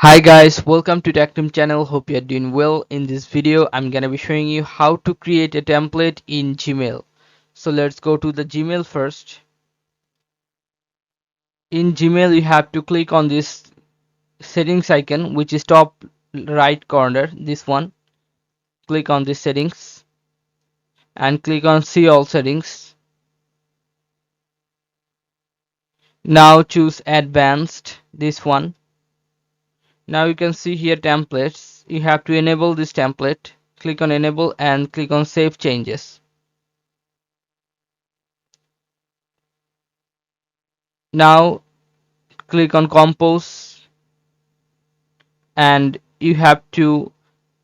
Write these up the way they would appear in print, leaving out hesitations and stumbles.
Hi guys, welcome to Tactim channel. Hope you're doing well. In this video, I'm gonna be showing you how to create a template in Gmail. So let's go to the Gmail first. In Gmail, you have to click on this settings icon, which is top right corner. This one. Click on this settings and click on see all settings. Now choose advanced. This one. Now you can see here templates. You have to enable this template. Click on enable and click on save changes. Now click on compose and you have to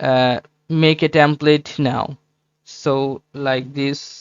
uh, make a template now, so like this.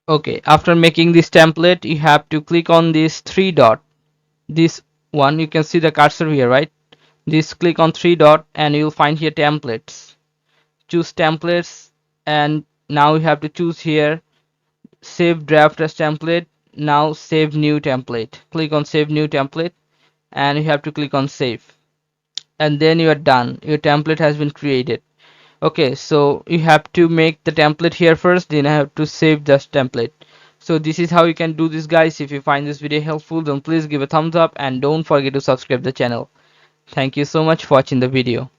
Okay, after making this template you have to click on this three dot, this one. You can see the cursor here, right? This, click on three dot and you'll find here templates. Choose templates and now you have to choose here save draft as template. Now save new template. Click on save new template and you have to click on save, and then you are done. Your template has been created. Okay, so you have to make the template here first, then I have to save this template. So this is how you can do this, guys. If you find this video helpful, then please give a thumbs up and don't forget to subscribe the channel. Thank you so much for watching the video.